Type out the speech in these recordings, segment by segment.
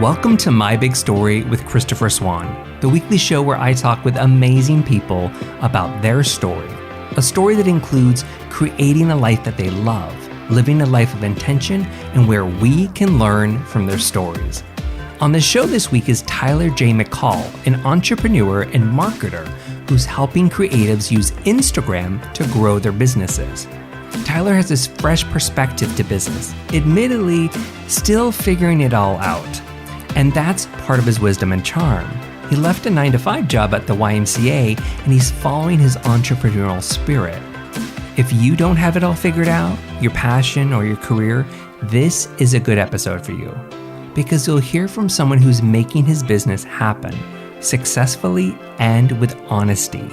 Welcome to My Big Story with Christopher Swan, the weekly show where I talk with amazing people about their story. A story that includes creating a life that they love, living a life of intention, and where we can learn from their stories. On the show this week is Tyler J. McCall, an entrepreneur and marketer who's helping creatives use Instagram to grow their businesses. Tyler has this fresh perspective to business, admittedly still figuring it all out. And that's part of his wisdom and charm. He left a 9-to-5 job at the YMCA and he's following his entrepreneurial spirit. If you don't have it all figured out, your passion or your career, this is a good episode for you. Because you'll hear from someone who's making his business happen, successfully and with honesty.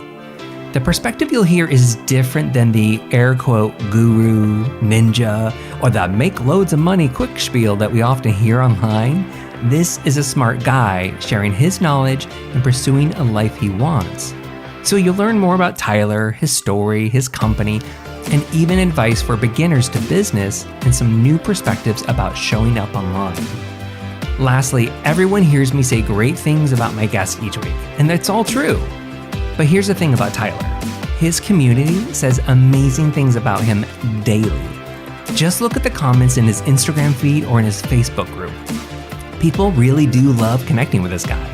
The perspective you'll hear is different than the air quote guru, ninja, or the make loads of money quick spiel that we often hear online. This is a smart guy sharing his knowledge and pursuing a life he wants. So you'll learn more about Tyler, his story, his company, and even advice for beginners to business and some new perspectives about showing up online. Lastly, everyone hears me say great things about my guests each week, and that's all true. But here's the thing about Tyler. His community says amazing things about him daily. Just look at the comments in his Instagram feed or in his Facebook group. People really do love connecting with this guy.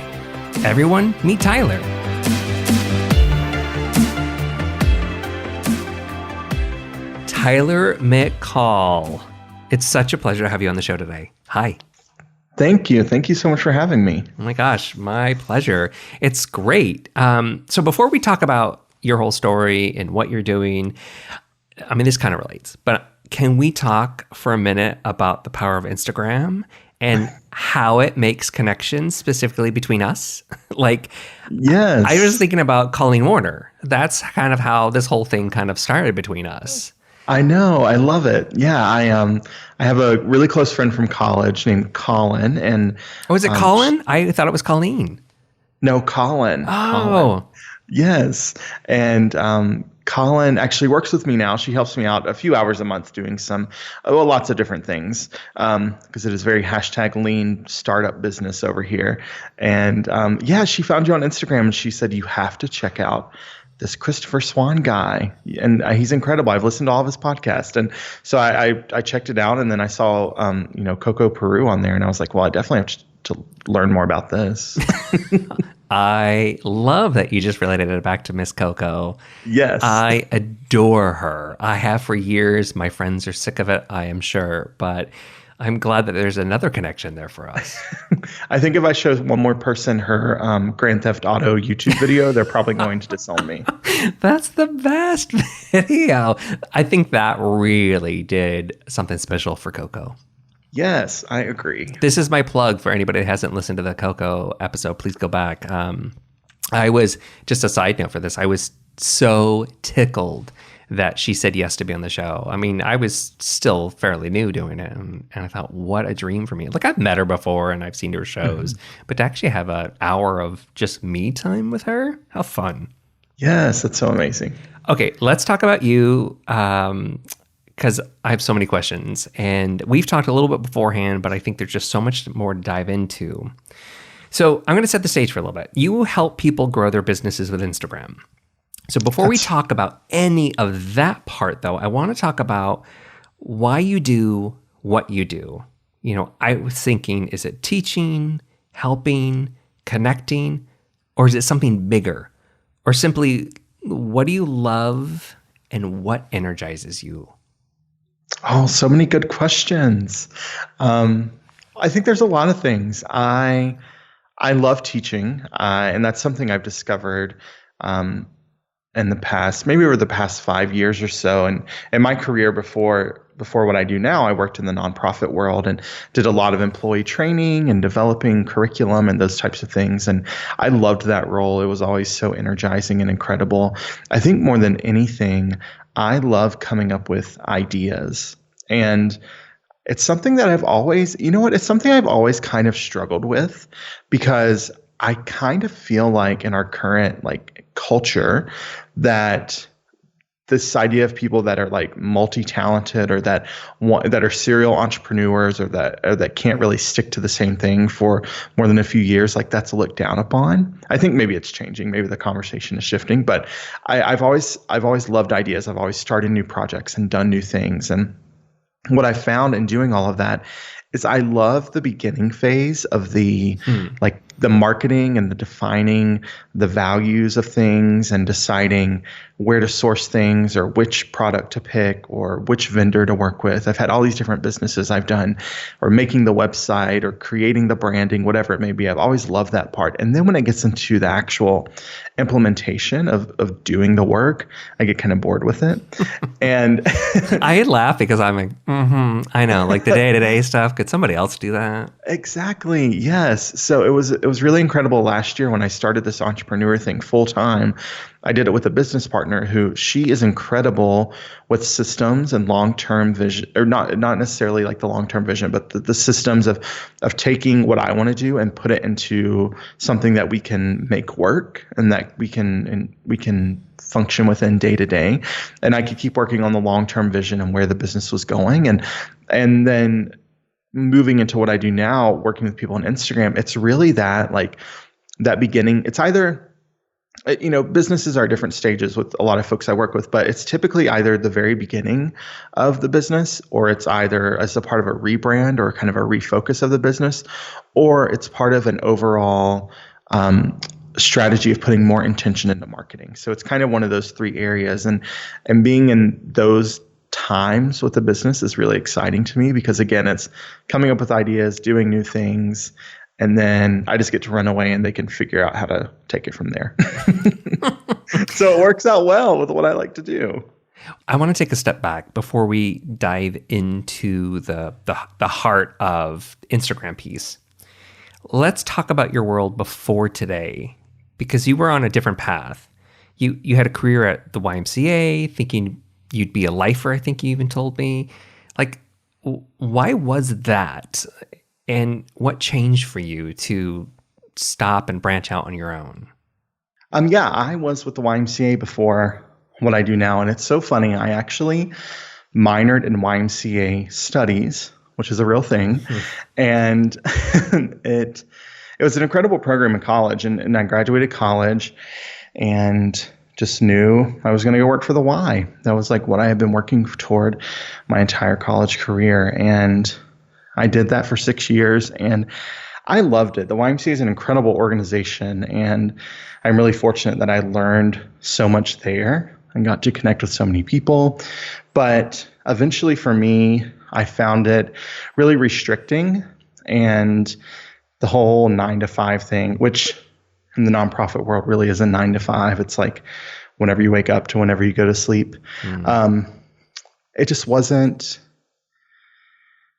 Everyone, meet Tyler. Tyler McCall. It's such a pleasure to have you on the show today. Hi. Thank you. Thank you so much for having me. Oh my gosh, my pleasure. It's great. So before we talk about your whole story and what you're doing, I mean, this kind of relates, but can we talk for a minute about the power of Instagram and how it makes connections specifically between us? Yes. I was thinking about Colleen Warner. That's kind of how this whole thing kind of started between us. I know. I love it. Yeah. I have a really close friend from college named Colin. And oh, is it Colin? I thought it was Colleen. No, Colin. Oh. Colin. Yes. And Colin actually works with me now. She helps me out a few hours a month doing lots of different things because it is very #lean startup business over here. And she found you on Instagram and she said, you have to check out this Christopher Swan guy. And he's incredible. I've listened to all of his podcasts. And so I checked it out and then I saw, Coco Peru on there and I was like, well, I definitely have to learn more about this. I love that you just related it back to Miss Coco. Yes. I adore her. I have for years. My friends are sick of it, I am sure. But I'm glad that there's another connection there for us. I think if I show one more person her Grand Theft Auto YouTube video, they're probably going to disown me. That's the best video. I think that really did something special for Coco. Yes, I agree. This is my plug for anybody that hasn't listened to the Coco episode. Please go back. I was, just a side note for this, I was so tickled that she said yes to be on the show. I mean, I was still fairly new doing it. And I thought, what a dream for me. Like, I've met her before and I've seen her shows, but to actually have an hour of just me time with her, how fun. Yes, that's so amazing. Okay, let's talk about you. Because I have so many questions and we've talked a little bit beforehand, but I think there's just so much more to dive into. So I'm going to set the stage for a little bit. You help people grow their businesses with Instagram. So before we talk about any of that part though, I want to talk about why you do what you do. You know, I was thinking, is it teaching, helping, connecting, or is it something bigger? Or simply, what do you love and what energizes you? Oh, so many good questions. I think there's a lot of things. I love teaching, and that's something I've discovered in the past, maybe over the past 5 years or so. And in my career before what I do now, I worked in the nonprofit world and did a lot of employee training and developing curriculum and those types of things. And I loved that role. It was always so energizing and incredible. I think more than anything, I love coming up with ideas. And it's something that it's something I've always kind of struggled with because I kind of feel like in our current culture that this idea of people that are like multi-talented or that that are serial entrepreneurs or that can't really stick to the same thing for more than a few years, like that's looked down upon. I think maybe it's changing. Maybe the conversation is shifting, but I've always loved ideas. I've always started new projects and done new things. And what I found in doing all of that is I love the beginning phase of the like the marketing and the defining the values of things and deciding where to source things or which product to pick or which vendor to work with. I've had all these different businesses I've done, or making the website or creating the branding, whatever it may be. I've always loved that part. And then when it gets into the actual implementation of doing the work, I get kind of bored with it. And I laugh because I'm like, I know, like the day-to-day stuff. Could somebody else do that? Exactly. Yes. So it was really incredible last year when I started this entrepreneur thing full time. I did it with a business partner who she is incredible with systems and long-term vision, or not necessarily like the long-term vision, but the systems of taking what I want to do and put it into something that we can make work and that we can function within day to day. And I could keep working on the long-term vision and where the business was going. And then moving into what I do now, working with people on Instagram, it's really that beginning. It's either, businesses are at different stages with a lot of folks I work with, but it's typically either the very beginning of the business, or it's either as a part of a rebrand or kind of a refocus of the business, or it's part of an overall strategy of putting more intention into marketing. So it's kind of one of those three areas, and being in those times with the business is really exciting to me because, again, it's coming up with ideas, doing new things, and then I just get to run away and they can figure out how to take it from there. So it works out well with what I like to do. I want to take a step back before we dive into the heart of Instagram piece. Let's talk about your world before today, because you were on a different path. You had a career at the YMCA, thinking you'd be a lifer, I think you even told me. Like, why was that? And what changed for you to stop and branch out on your own? I was with the YMCA before what I do now. And it's so funny. I actually minored in YMCA studies, which is a real thing. And it was an incredible program in college. And I graduated college and just knew I was going to go work for the Y. That was like what I had been working toward my entire college career. And I did that for 6 years and I loved it. The YMCA is an incredible organization, and I'm really fortunate that I learned so much there and got to connect with so many people. But eventually for me, I found it really restricting, and the whole 9-to-5 thing, which in the nonprofit world really is a 9-to-5. It's like whenever you wake up to whenever you go to sleep. It just wasn't,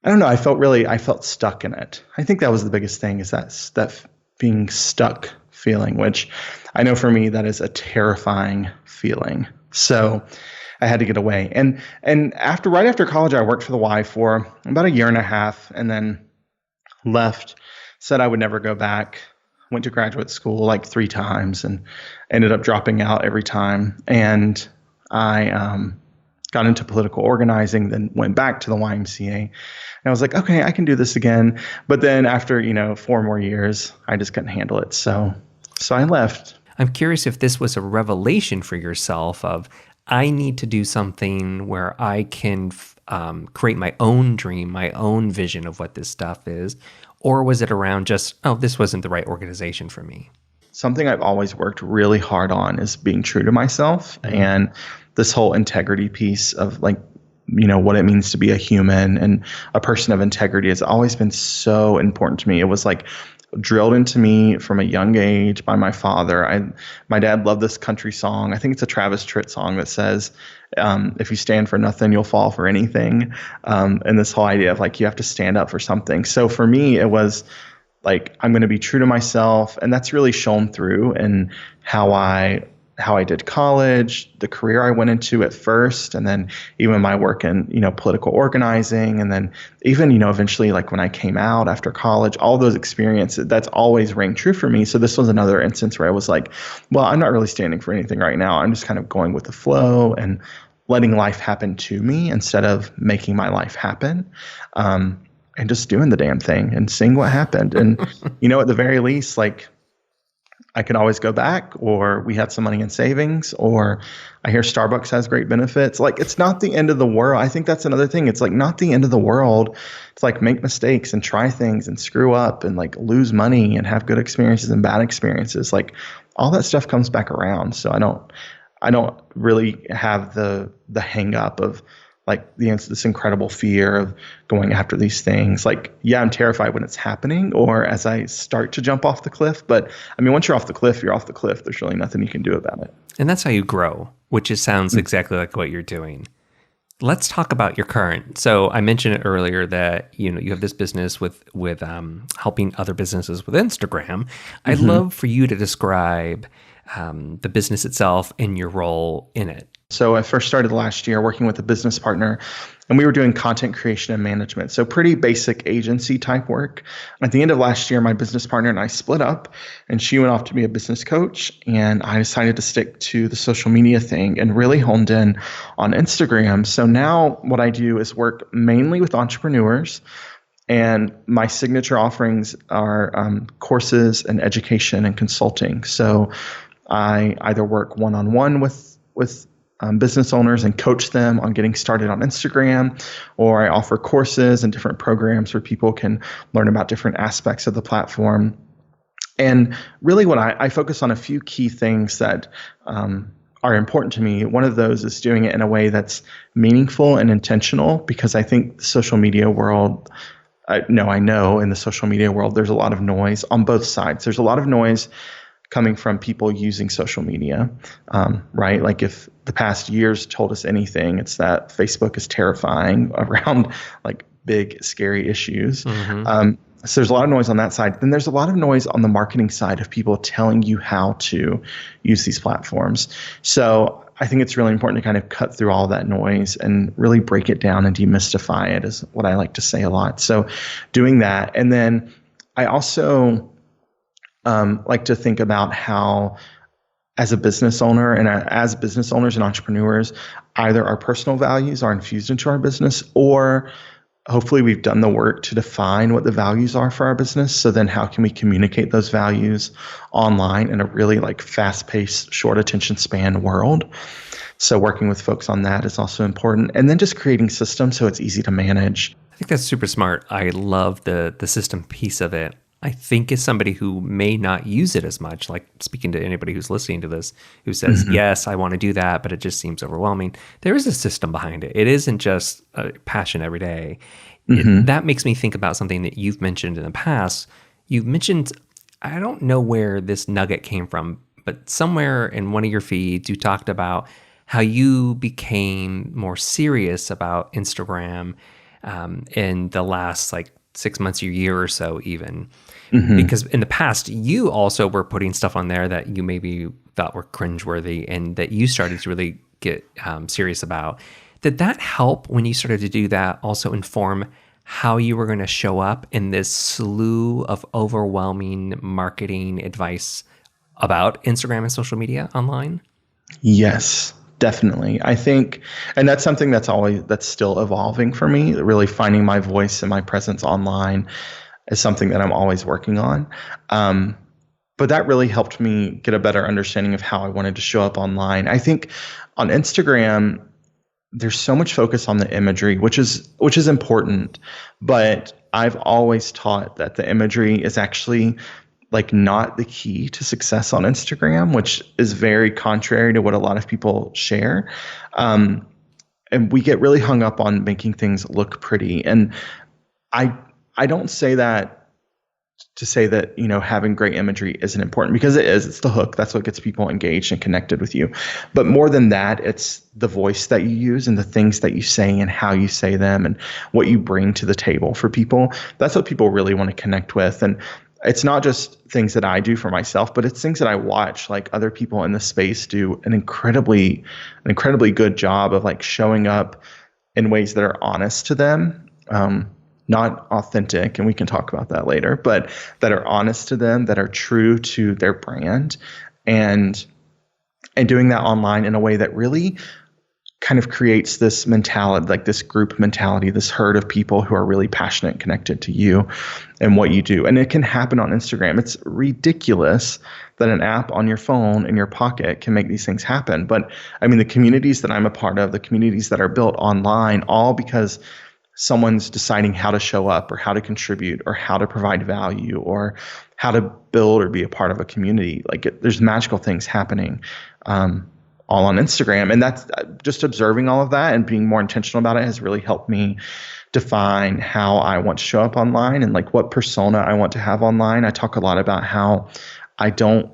I don't know. I felt stuck in it. I think that was the biggest thing, is that being stuck feeling, which I know for me, that is a terrifying feeling. So I had to get away. And right after college, I worked for the Y for about 1.5 years and then left, said I would never go back, went to graduate school like 3 times and ended up dropping out every time. And I got into political organizing, then went back to the YMCA. And I was like, okay, I can do this again. But then after, 4 more years, I just couldn't handle it. So I left. I'm curious if this was a revelation for yourself of, I need to do something where I can create my own dream, my own vision of what this stuff is. Or was it around just, this wasn't the right organization for me? Something I've always worked really hard on is being true to myself. And this whole integrity piece of what it means to be a human and a person of integrity has always been so important to me. It was like drilled into me from a young age by my father. My dad loved this country song. I think it's a Travis Tritt song that says, if you stand for nothing, you'll fall for anything. And this whole idea of you have to stand up for something. So for me, it was like, I'm going to be true to myself. And that's really shown through in how I how I did college, the career I went into at first, and then even my work in, political organizing, and then even, eventually like when I came out after college, all those experiences, that's always rang true for me. So this was another instance where I was like, well, I'm not really standing for anything right now. I'm just kind of going with the flow and letting life happen to me instead of making my life happen. And just doing the damn thing and seeing what happened. And, at the very least, like, I could always go back, or we had some money in savings, or I hear Starbucks has great benefits. Like, it's not the end of the world. I think that's another thing. It's like not the end of the world. It's like make mistakes and try things and screw up and like lose money and have good experiences and bad experiences. Like all that stuff comes back around. So I don't really have the hang up of like this incredible fear of going after these things. Like, yeah, I'm terrified when it's happening or as I start to jump off the cliff. But I mean, once you're off the cliff, you're off the cliff. There's really nothing you can do about it. And that's how you grow, which sounds exactly like what you're doing. Let's talk about your current. So I mentioned it earlier that, you have this business with helping other businesses with Instagram. I'd love for you to describe the business itself and your role in it. So I first started last year working with a business partner, and we were doing content creation and management. So pretty basic agency type work. At the end of last year, my business partner and I split up, and she went off to be a business coach, and I decided to stick to the social media thing and really honed in on Instagram. So now what I do is work mainly with entrepreneurs, and my signature offerings are courses and education and consulting. So I either work one-on-one with business owners and coach them on getting started on Instagram, or I offer courses and different programs where people can learn about different aspects of the platform. And really what I focus on a few key things that are important to me. One of those is doing it in a way that's meaningful and intentional, because I think the social media world, I know in the social media world, there's a lot of noise on both sides. There's a lot of noise coming from people using social media, right? Like if the past years told us anything, it's that Facebook is terrifying around like big, scary issues. So there's a lot of noise on that side. Then there's a lot of noise on the marketing side of people telling you how to use these platforms. So I think it's really important to kind of cut through all that noise and really break it down and demystify it is what I like to say a lot. So doing that. And then I also like to think about how, as a business owner and as business owners and entrepreneurs, either our personal values are infused into our business, or hopefully we've done the work to define what the values are for our business. So then how can we communicate those values online in a really like fast-paced, short attention span world? So working with folks on that is also important. And then just creating systems so it's easy to manage. I think that's super smart. I love the system piece of it. I think as somebody who may not use it as much, like speaking to anybody who's listening to this, who says, yes, I want to do that, but it just seems overwhelming. There is a system behind it. It isn't just a passion every day. That makes me think about something that you've mentioned in the past. You've mentioned, I don't know where this nugget came from, but somewhere in one of your feeds, you talked about how you became more serious about Instagram in the last like 6 months or year or so even. Because in the past, you also were putting stuff on there that you maybe thought were cringeworthy and that you started to really get serious about. Did that help when you started to do that also inform how you were going to show up in this slew of overwhelming marketing advice about Instagram and social media online? Yes, definitely. I think, and that's something that's still evolving for me, really finding my voice and my presence online is something that I'm always working on. But that really helped me get a better understanding of how I wanted to show up online. I think on Instagram, there's so much focus on the imagery, which is important, but I've always taught that the imagery is actually like not the key to success on Instagram, which is very contrary to what a lot of people share. And we get really hung up on making things look pretty. And I don't say that to say that, having great imagery isn't important, because it is. It's the hook. That's what gets people engaged and connected with you. But more than that, it's the voice that you use and the things that you say and how you say them and what you bring to the table for people. That's what people really want to connect with. And it's not just things that I do for myself, but it's things that I watch like other people in the space do an incredibly good job of like showing up in ways that are honest to them, not authentic, and we can talk about that later, but that are honest to them, that are true to their brand, and doing that online in a way that really kind of creates this mentality, like this group mentality, this herd of people who are really passionate and connected to you and what you do. And it can happen on Instagram. It's ridiculous that an app on your phone in your pocket can make these things happen. But I mean, the communities that I'm a part of, the communities that are built online, all because someone's deciding how to show up or how to contribute or how to provide value or how to build or be a part of a community. Like there's magical things happening all on Instagram. And that's just observing all of that and being more intentional about it has really helped me define how I want to show up online and like what persona I want to have online. I talk a lot about how I don't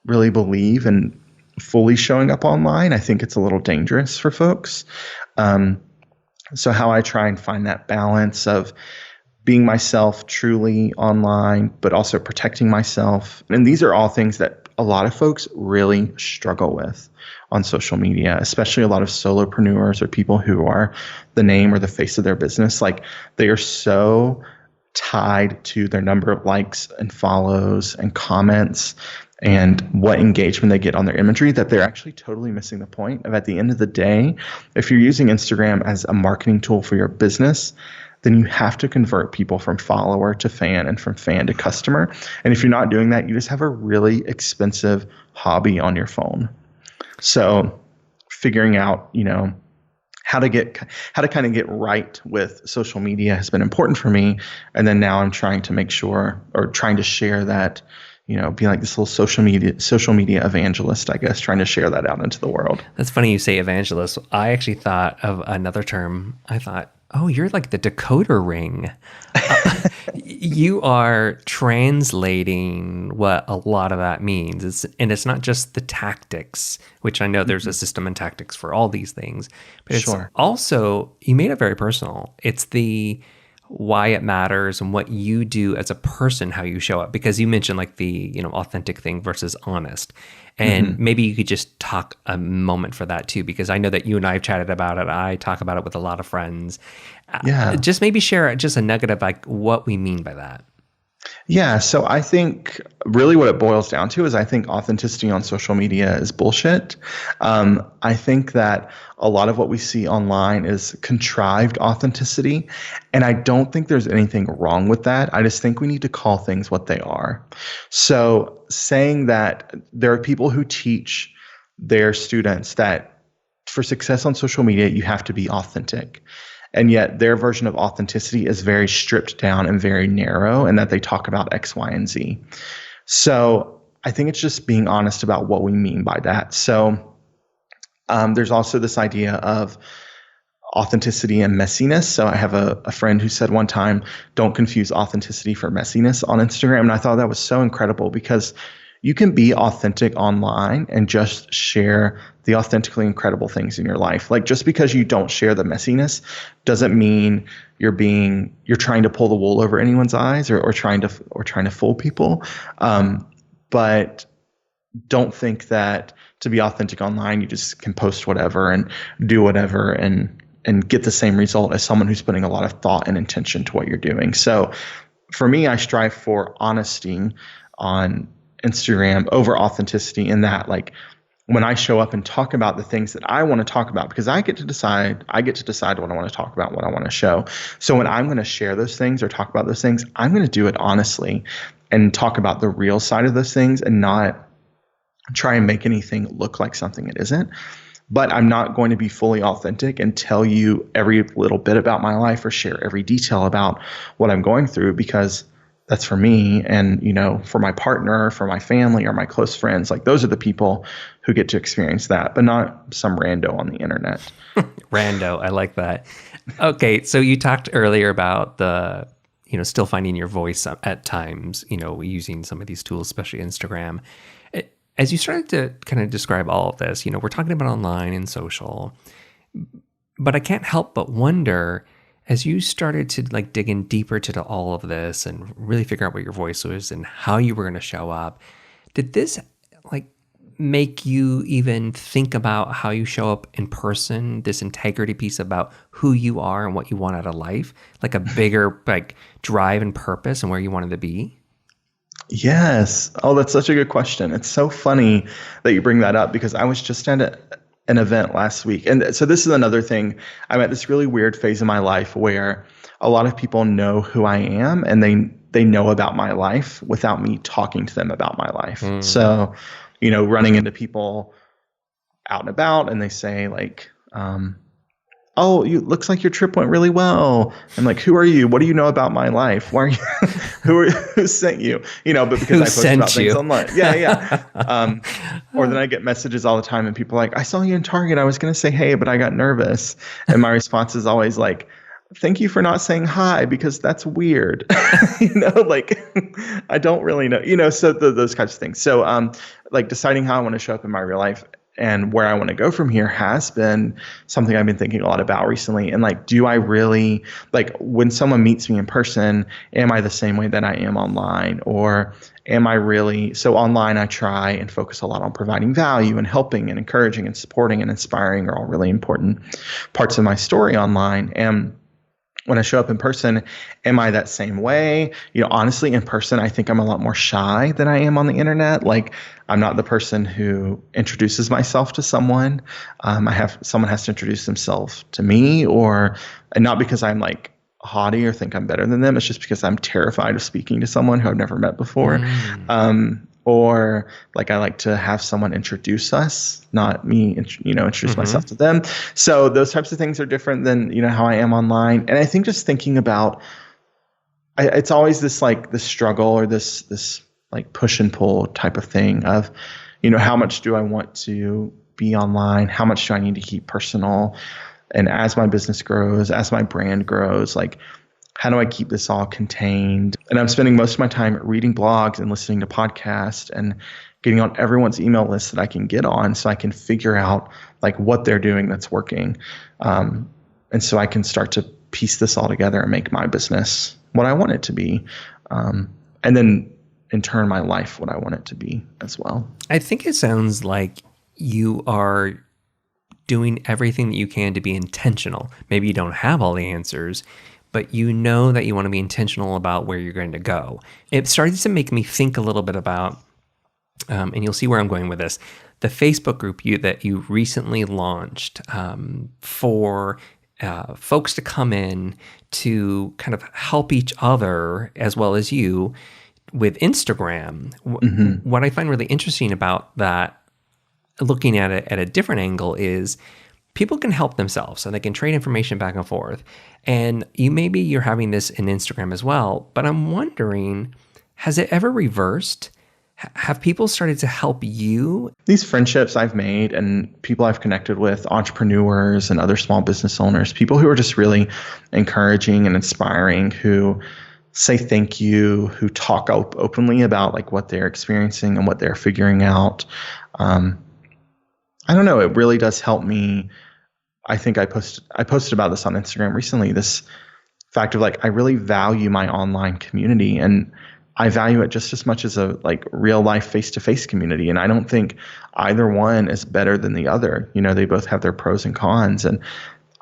really believe in fully showing up online. I think it's a little dangerous for folks. So how I try and find that balance of being myself truly online, but also protecting myself. And these are all things that a lot of folks really struggle with on social media, especially a lot of solopreneurs or people who are the name or the face of their business. Like they are so tied to their number of likes and follows and comments and what engagement they get on their imagery that they're actually totally missing the point of, at the end of the day, if you're using Instagram as a marketing tool for your business, then you have to convert people from follower to fan and from fan to customer. And if you're not doing that, you just have a really expensive hobby on your phone. So figuring out, how to kind of get right with social media has been important for me. And then now I'm trying to make sure, or trying to share that, be like this little social media evangelist, I guess, trying to share that out into the world. That's funny you say evangelist. I actually thought of another term. I thought, oh, you're like the decoder ring. You are translating what a lot of that means. It's not just the tactics, which I know there's a system and tactics for all these things, but it's also, you made it very personal. It's the why it matters and what you do as a person, how you show up, because you mentioned like the, authentic thing versus honest. And maybe you could just talk a moment for that too, because I know that you and I have chatted about it. I talk about it with a lot of friends. Yeah. Just maybe share just a nugget of like what we mean by that. Yeah. So I think really what it boils down to is I think authenticity on social media is bullshit. I think that a lot of what we see online is contrived authenticity. And I don't think there's anything wrong with that. I just think we need to call things what they are. So saying that there are people who teach their students that for success on social media, you have to be authentic. And yet their version of authenticity is very stripped down and very narrow, and that they talk about X, Y, and Z. So I think it's just being honest about what we mean by that. So there's also this idea of authenticity and messiness. So I have a friend who said one time, don't confuse authenticity for messiness on Instagram. And I thought that was so incredible, because you can be authentic online and just share the authentically incredible things in your life. Like just because you don't share the messiness doesn't mean you're trying to pull the wool over anyone's eyes or trying to fool people. But don't think that to be authentic online, you just can post whatever and do whatever and get the same result as someone who's putting a lot of thought and intention to what you're doing. So for me, I strive for honesty on Instagram over authenticity, in that like when I show up and talk about the things that I want to talk about, because I get to decide what I want to talk about, what I want to show. So when I'm going to share those things or talk about those things, I'm going to do it honestly and talk about the real side of those things and not try and make anything look like something it isn't. But I'm not going to be fully authentic and tell you every little bit about my life or share every detail about what I'm going through, because that's for me and, for my partner, for my family or my close friends. Like those are the people who get to experience that, but not some rando on the internet. Rando. I like that. Okay. So you talked earlier about the, still finding your voice at times, using some of these tools, especially Instagram. As you started to kind of describe all of this, we're talking about online and social, but I can't help but wonder, As you started to like dig in deeper to all of this and really figure out what your voice was and how you were going to show up, did this like make you even think about how you show up in person, this integrity piece about who you are and what you want out of life, like a bigger like drive and purpose and where you wanted to be? Yes. Oh, that's such a good question. It's so funny that you bring that up because I was just at an event last week. And so this is another thing. I'm at this really weird phase in my life where a lot of people know who I am and they know about my life without me talking to them about my life. So, running into people out and about and they say like, oh, looks like your trip went really well. I'm like, who are you? What do you know about my life? Why are you, who sent you? But because I post about things online. Yeah. Or then I get messages all the time and people are like, I saw you in Target. I was going to say, hey, but I got nervous. And my response is always like, thank you for not saying hi because that's weird. Like I don't really know, so those kinds of things. So, like deciding how I want to show up in my real life and where I want to go from here has been something I've been thinking a lot about recently. And like, do I really, like when someone meets me in person, am I the same way that I am online? Or am I really, so online I try and focus a lot on providing value and helping and encouraging and supporting and inspiring are all really important parts of my story online. And when I show up in person, am I that same way? Honestly, in person, I think I'm a lot more shy than I am on the internet. Like, I'm not the person who introduces myself to someone. Someone has to introduce themselves to me, and not because I'm like haughty or think I'm better than them. It's just because I'm terrified of speaking to someone who I've never met before. Or like I like to have someone introduce us, not me, introduce myself to them. So those types of things are different than, how I am online. And I think just thinking about, it's always this like this struggle or this like push and pull type of thing of, how much do I want to be online? How much do I need to keep personal? And as my business grows, as my brand grows, like, how do I keep this all contained? And I'm spending most of my time reading blogs and listening to podcasts and getting on everyone's email list that I can get on so I can figure out like what they're doing that's working. And so I can start to piece this all together and make my business what I want it to be. And then in turn, my life what I want it to be as well. I think it sounds like you are doing everything that you can to be intentional. Maybe you don't have all the answers, but you know that you want to be intentional about where you're going to go. It started to make me think a little bit about, and you'll see where I'm going with this, the Facebook group that you recently launched for folks to come in to kind of help each other as well as you with Instagram. What I find really interesting about that, looking at it at a different angle, is people can help themselves and they can trade information back and forth. And you're having this in Instagram as well, but I'm wondering, has it ever reversed? Have people started to help you? These friendships I've made and people I've connected with, entrepreneurs and other small business owners, people who are just really encouraging and inspiring, who say thank you, who talk openly about like what they're experiencing and what they're figuring out. I don't know. It really does help me. I think I posted about this on Instagram recently, this fact of like, I really value my online community and I value it just as much as a like real life face-to-face community. And I don't think either one is better than the other. They both have their pros and cons. And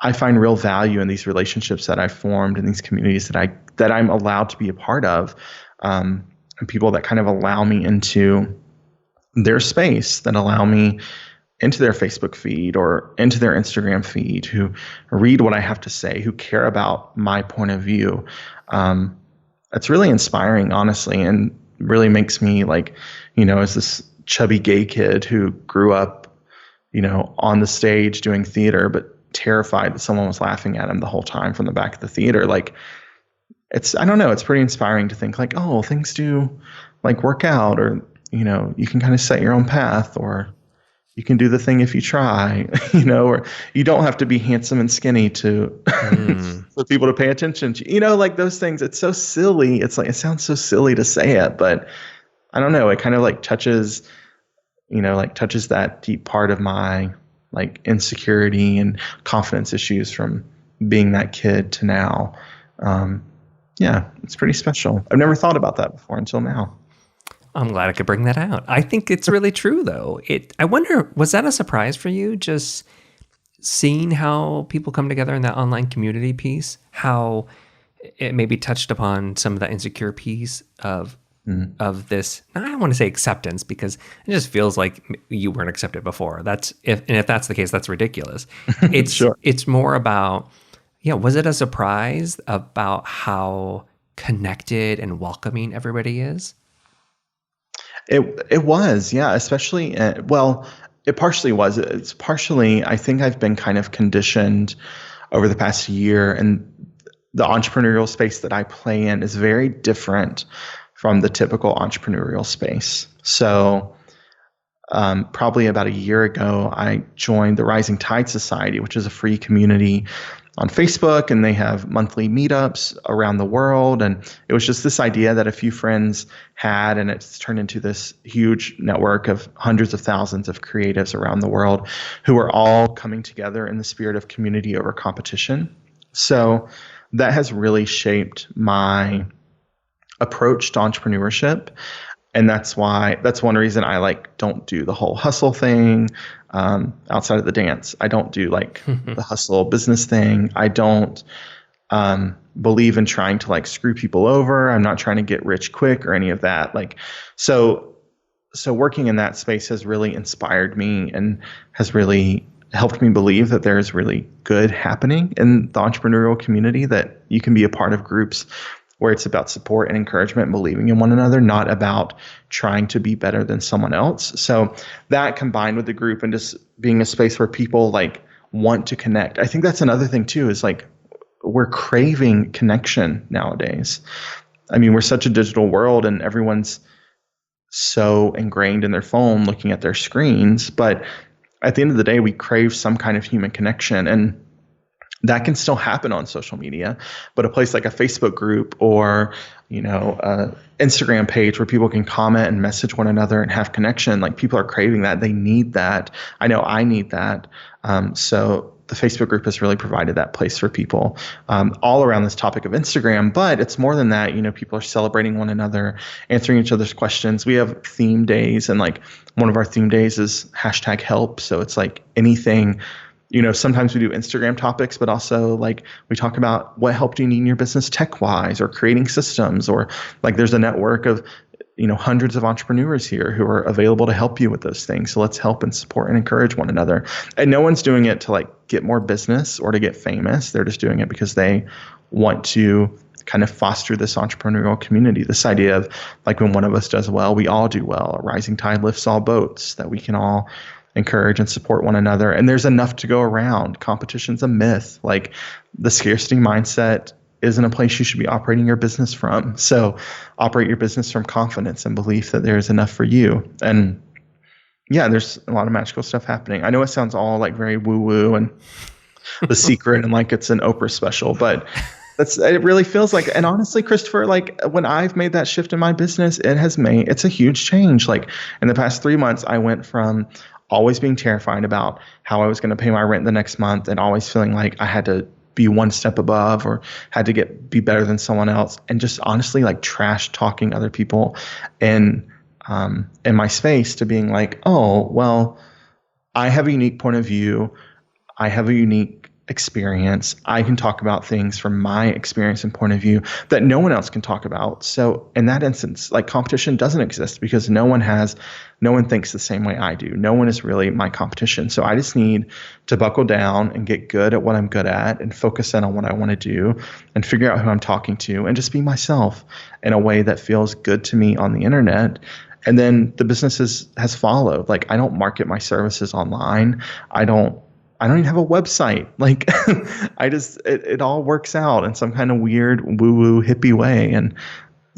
I find real value in these relationships that I've formed in these communities that I'm allowed to be a part of. And people that kind of allow me into their space, that allow me into their Facebook feed or into their Instagram feed, who read what I have to say, who care about my point of view. It's really inspiring, honestly, and really makes me like, as this chubby gay kid who grew up, on the stage doing theater, but terrified that someone was laughing at him the whole time from the back of the theater. Like, I don't know, it's pretty inspiring to think like, oh, things do like work out, or, you can kind of set your own path, or you can do the thing if you try, or you don't have to be handsome and skinny to for people to pay attention to, like those things. It's so silly. It's like, it sounds so silly to say it, but I don't know. It kind of like touches that deep part of my like insecurity and confidence issues from being that kid to now. Yeah, it's pretty special. I've never thought about that before until now. I'm glad I could bring that out. I think it's really true, though. I wonder, was that a surprise for you, just seeing how people come together in that online community piece, how it maybe touched upon some of the insecure piece of this? I don't want to say acceptance, because it just feels like you weren't accepted before. If that's the case, that's ridiculous. It's Sure. It's more about, was it a surprise about how connected and welcoming everybody is? It was, yeah, especially, well, it partially was. It's partially, I think I've been kind of conditioned over the past year, and the entrepreneurial space that I play in is very different from the typical entrepreneurial space. So probably about a year ago, I joined the Rising Tide Society, which is a free community on Facebook, and they have monthly meetups around the world. And it was just this idea that a few friends had, and it's turned into this huge network of hundreds of thousands of creatives around the world who are all coming together in the spirit of community over competition. So that has really shaped my approach to entrepreneurship. And that's one reason I don't do the whole hustle thing outside of the dance. I don't do the hustle business thing. I don't believe in trying to screw people over. I'm not trying to get rich quick or any of that. So working in that space has really inspired me and has really helped me believe that there is really good happening in the entrepreneurial community, that you can be a part of groups where it's about support and encouragement and believing in one another, not about trying to be better than someone else. So that, combined with the group and just being a space where people want to connect. I think that's another thing too, is we're craving connection nowadays. I mean, we're such a digital world and everyone's so ingrained in their phone looking at their screens, but at the end of the day, we crave some kind of human connection, and that can still happen on social media. But a place like a Facebook group or Instagram page where people can comment and message one another and have connection, people are craving that. They need that. I know I need that. So the Facebook group has really provided that place for people all around this topic of Instagram. But it's more than that. People are celebrating one another, answering each other's questions. We have theme days, and one of our theme days is #help. So it's anything. Sometimes we do Instagram topics, but also we talk about what help do you need in your business tech-wise, or creating systems, or there's a network of hundreds of entrepreneurs here who are available to help you with those things. So let's help and support and encourage one another. And no one's doing it to get more business or to get famous. They're just doing it because they want to kind of foster this entrepreneurial community. This idea of when one of us does well, we all do well. A rising tide lifts all boats, that we can all encourage and support one another. And there's enough to go around. Competition's a myth. The scarcity mindset isn't a place you should be operating your business from. So operate your business from confidence and belief that there's enough for you. And yeah, there's a lot of magical stuff happening. I know it sounds all very woo-woo and The Secret and it's an Oprah special, but it really feels and honestly, Christopher, when I've made that shift in my business, it's a huge change. In the past 3 months, I went from always being terrified about how I was going to pay my rent the next month, and always feeling like I had to be one step above or had to be better than someone else, and just honestly trash talking other people in my space, to being oh, well, I have a unique point of view. I have a unique experience. I can talk about things from my experience and point of view that no one else can talk about. So in that instance, competition doesn't exist, because no one thinks the same way I do. No one is really my competition. So I just need to buckle down and get good at what I'm good at, and focus in on what I want to do, and figure out who I'm talking to, and just be myself in a way that feels good to me on the internet. And then the business has followed. I don't market my services online. I don't even have a website. It all works out in some kind of weird woo-woo hippie way. And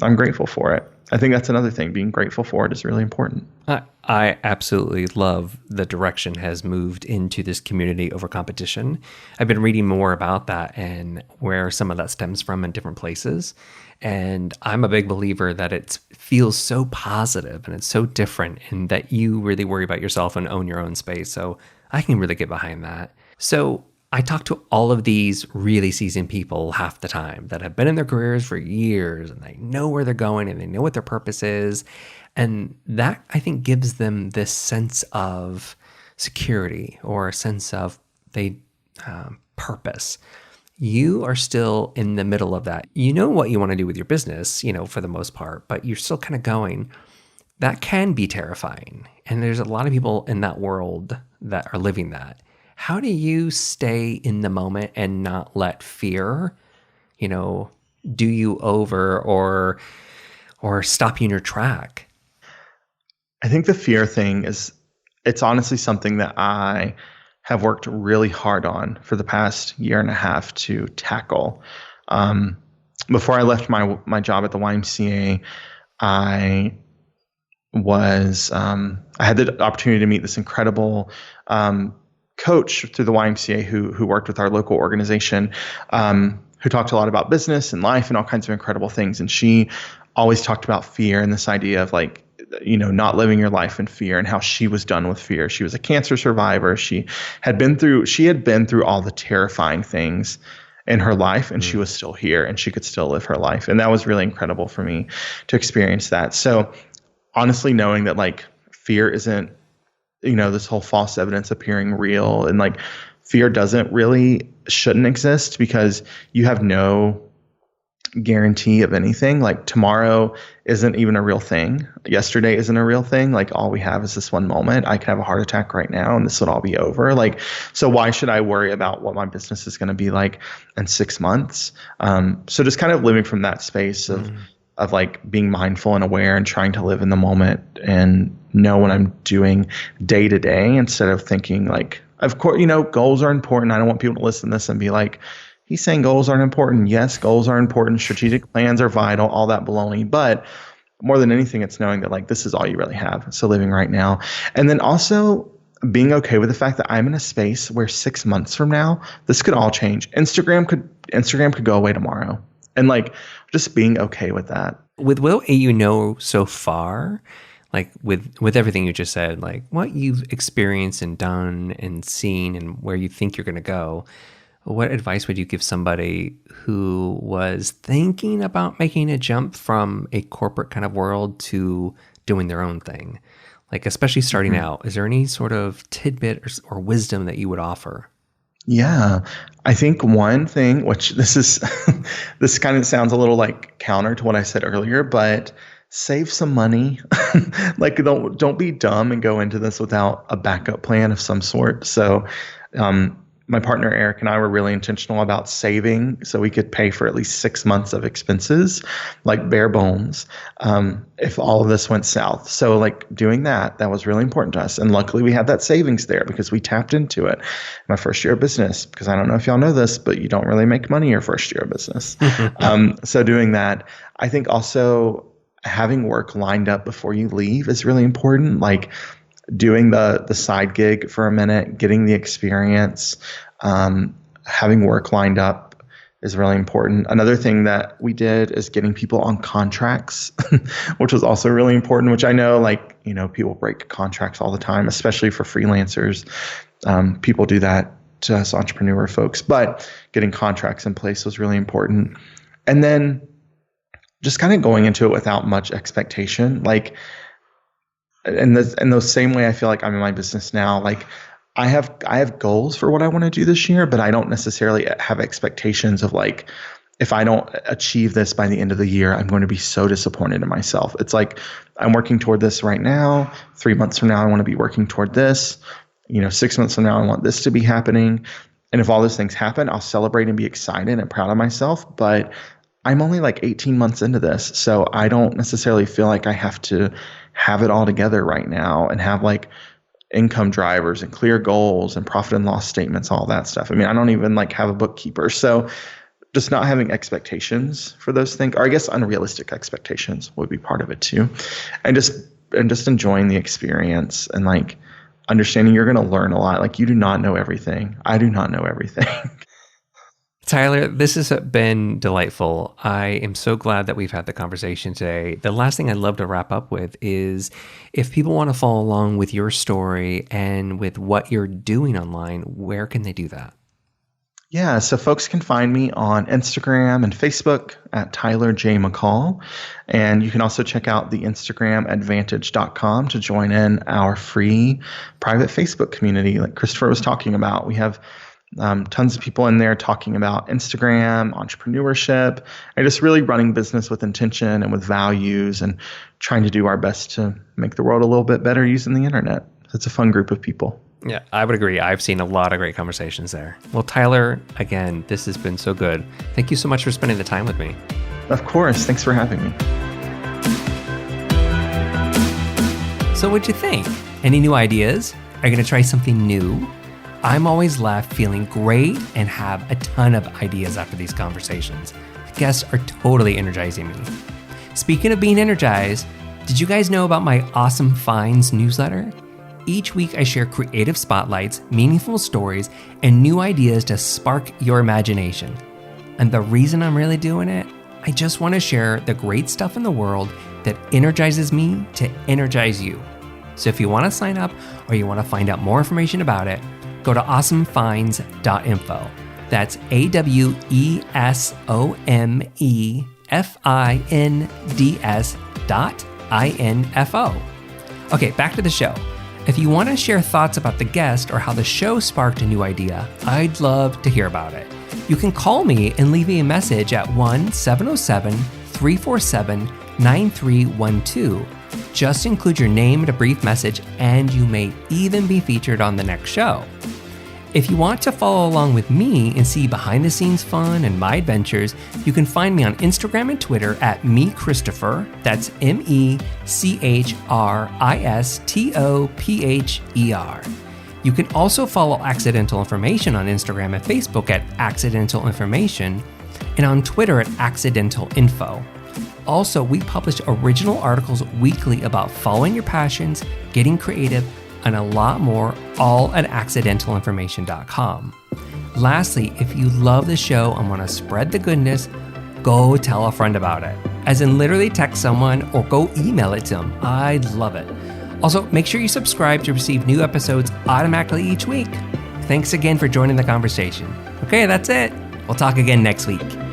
I'm grateful for it. I think that's another thing. Being grateful for it is really important. I absolutely love the direction has moved into this community over competition. I've been reading more about that and where some of that stems from in different places. And I'm a big believer that it feels so positive and it's so different, and that you really worry about yourself and own your own space. So I can really get behind that. So I talk to all of these really seasoned people half the time that have been in their careers for years and they know where they're going and they know what their purpose is. And that, I think, gives them this sense of security or a sense of purpose. You are still in the middle of that. You know what you want to do with your business, for the most part, but you're still kind of going. That can be terrifying. And there's a lot of people in that world that are living that. How do you stay in the moment and not let fear, do you over or stop you in your track? I think the fear thing it's honestly something that I have worked really hard on for the past year and a half to tackle. Before I left my job at the YMCA, I had the opportunity to meet this incredible coach through the YMCA who worked with our local organization, who talked a lot about business and life and all kinds of incredible things. And she always talked about fear and this idea of not living your life in fear and how she was done with fear. She was a cancer survivor. She had been through all the terrifying things in her life, and she was still here and she could still live her life. And that was really incredible for me to experience that. So honestly, knowing that fear isn't, this whole false evidence appearing real, and fear shouldn't exist because you have no guarantee of anything. Tomorrow isn't even a real thing. Yesterday isn't a real thing. All we have is this one moment. I could have a heart attack right now and this would all be over. So why should I worry about what my business is going to be like in 6 months? So just kind of living from that space of being mindful and aware and trying to live in the moment and know what I'm doing day to day, instead of thinking of course, goals are important. I don't want people to listen to this and be like, he's saying goals aren't important. Yes, goals are important. Strategic plans are vital, all that baloney. But more than anything, it's knowing that this is all you really have. So living right now. And then also being okay with the fact that I'm in a space where 6 months from now, this could all change. Instagram could go away tomorrow. And just being okay with that. With what so far, with everything you just said, what you've experienced and done and seen and where you think you're going to go, what advice would you give somebody who was thinking about making a jump from a corporate kind of world to doing their own thing? Especially starting out, is there any sort of tidbit or wisdom that you would offer? Yeah, I think one thing, which this kind of sounds a little counter to what I said earlier, but save some money. Don't be dumb and go into this without a backup plan of some sort. So, my partner Eric and I were really intentional about saving so we could pay for at least 6 months of expenses, bare bones, if all of this went south. So doing that was really important to us. And luckily we had that savings there because we tapped into it my first year of business, because I don't know if y'all know this, but you don't really make money your first year of business. So doing that, I think also having work lined up before you leave is really important. Doing the side gig for a minute, getting the experience, having work lined up is really important. Another thing that we did is getting people on contracts, which was also really important, which I know people break contracts all the time, especially for freelancers. People do that to us entrepreneur folks, but getting contracts in place was really important. And then just kind of going into it without much expectation, in the same way I feel I'm in my business now, I have goals for what I want to do this year, but I don't necessarily have expectations of if I don't achieve this by the end of the year, I'm going to be so disappointed in myself. It's I'm working toward this right now. 3 months from now, I want to be working toward this. 6 months from now, I want this to be happening. And if all those things happen, I'll celebrate and be excited and proud of myself. But I'm only 18 months into this, so I don't necessarily feel I have to have it all together right now and have income drivers and clear goals and profit and loss statements, all that stuff. I mean, I don't even have a bookkeeper. So just not having expectations for those things, or I guess unrealistic expectations would be part of it too. And just enjoying the experience and understanding you're going to learn a lot. You do not know everything. I do not know everything. Tyler, this has been delightful. I am so glad that we've had the conversation today. The last thing I'd love to wrap up with is if people want to follow along with your story and with what you're doing online, where can they do that? Yeah, so folks can find me on Instagram and Facebook at Tyler J. McCall. And you can also check out the Instagram advantage.com to join in our free private Facebook community like Christopher was talking about. We have tons of people in there talking about Instagram, entrepreneurship, and just really running business with intention and with values and trying to do our best to make the world a little bit better using the internet. It's a fun group of people. Yeah, I would agree. I've seen a lot of great conversations there. Well, Tyler, again, this has been so good. Thank you so much for spending the time with me. Of course. Thanks for having me. So what'd you think? Any new ideas? Are you going to try something new? I'm always left feeling great and have a ton of ideas after these conversations. The guests are totally energizing me. Speaking of being energized, did you guys know about my Awesome Finds newsletter? Each week I share creative spotlights, meaningful stories, and new ideas to spark your imagination. And the reason I'm really doing it, I just want to share the great stuff in the world that energizes me to energize you. So if you want to sign up or you want to find out more information about it, go to awesomefinds.info. That's AWESOMEFINDS.info. Okay, back to the show. If you want to share thoughts about the guest or how the show sparked a new idea, I'd love to hear about it. You can call me and leave me a message at 1-707-347-9312. Just include your name and a brief message, and you may even be featured on the next show. If you want to follow along with me and see behind the scenes fun and my adventures, you can find me on Instagram and Twitter at MeChristopher. That's MECHRISTOPHER. You can also follow Accidental Information on Instagram and Facebook at Accidental Information and on Twitter at Accidental Info. Also, we publish original articles weekly about following your passions, getting creative, and a lot more, all at accidentalinformation.com. Lastly, if you love the show and want to spread the goodness, go tell a friend about it. As in literally text someone or go email it to them. I'd love it. Also, make sure you subscribe to receive new episodes automatically each week. Thanks again for joining the conversation. Okay, that's it. We'll talk again next week.